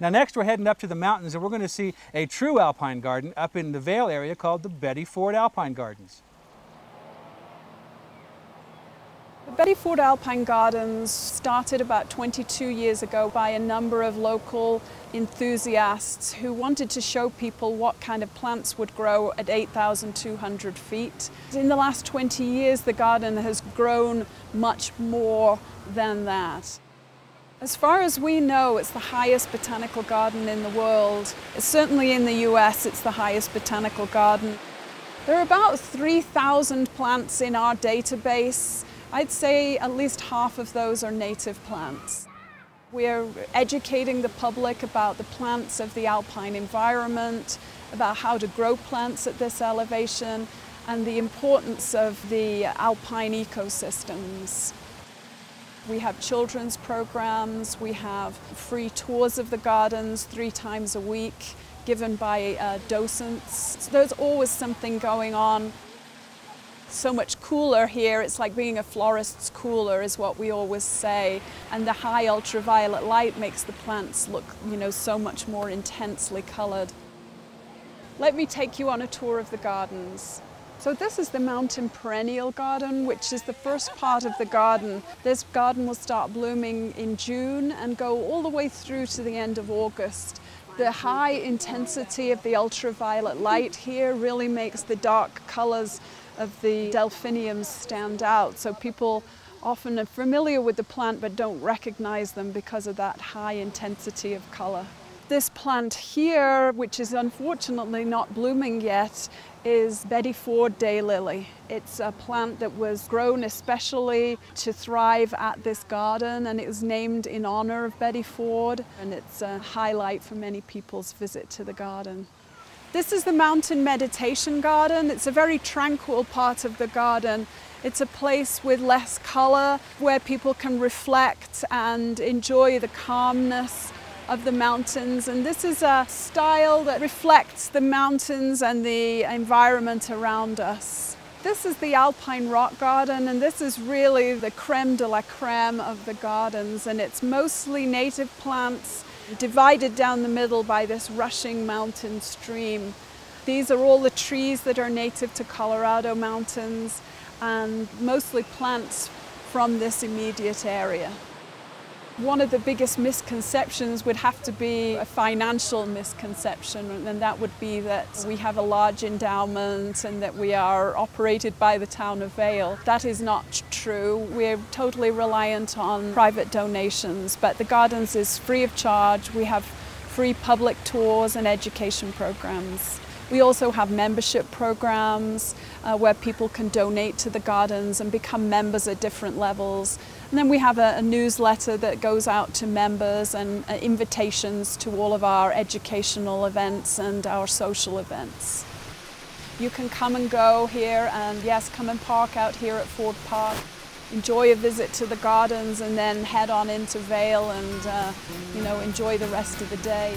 Now next we're heading up to the mountains and we're going to see a true alpine garden up in the Vale area called the Betty Ford Alpine Gardens. The Betty Ford Alpine Gardens started about 22 years ago by a number of local enthusiasts who wanted to show people what kind of plants would grow at 8,200 feet. In the last 20 years, the garden has grown much more than that. As far as we know, it's the highest botanical garden in the world. Certainly in the US, it's the highest botanical garden. There are about 3,000 plants in our database. I'd say at least half of those are native plants. We're educating the public about the plants of the alpine environment, about how to grow plants at this elevation, and the importance of the alpine ecosystems. We have children's programs, we have free tours of the gardens 3 times a week given by docents. So there's always something going on. So much cooler here, it's like being a florist's cooler is what we always say, and the high ultraviolet light makes the plants look, so much more intensely colored. Let me take you on a tour of the gardens. So this is the mountain perennial garden, which is the first part of the garden. This garden will start blooming in June and go all the way through to the end of August. The high intensity of the ultraviolet light here really makes the dark colors of the delphiniums stand out. So people often are familiar with the plant but don't recognize them because of that high intensity of color. This plant here, which is unfortunately not blooming yet, is Betty Ford daylily. It's a plant that was grown especially to thrive at this garden, and it was named in honor of Betty Ford, and it's a highlight for many people's visit to the garden. This is the mountain meditation garden. It's a very tranquil part of the garden. It's a place with less color where people can reflect and enjoy the calmness of the mountains, and this is a style that reflects the mountains and the environment around us. This is the Alpine Rock Garden, and this is really the creme de la creme of the gardens, and it's mostly native plants divided down the middle by this rushing mountain stream. These are all the trees that are native to Colorado mountains and mostly plants from this immediate area. One of the biggest misconceptions would have to be a financial misconception, and that would be that we have a large endowment and that we are operated by the town of Vale. That is not true. We're totally reliant on private donations, but the gardens is free of charge. We have free public tours and education programs. We also have membership programs where people can donate to the gardens and become members at different levels. And then we have a newsletter that goes out to members and invitations to all of our educational events and our social events. You can come and go here, and yes, come and park out here at Ford Park. Enjoy a visit to the gardens and then head on into Vale and enjoy the rest of the day.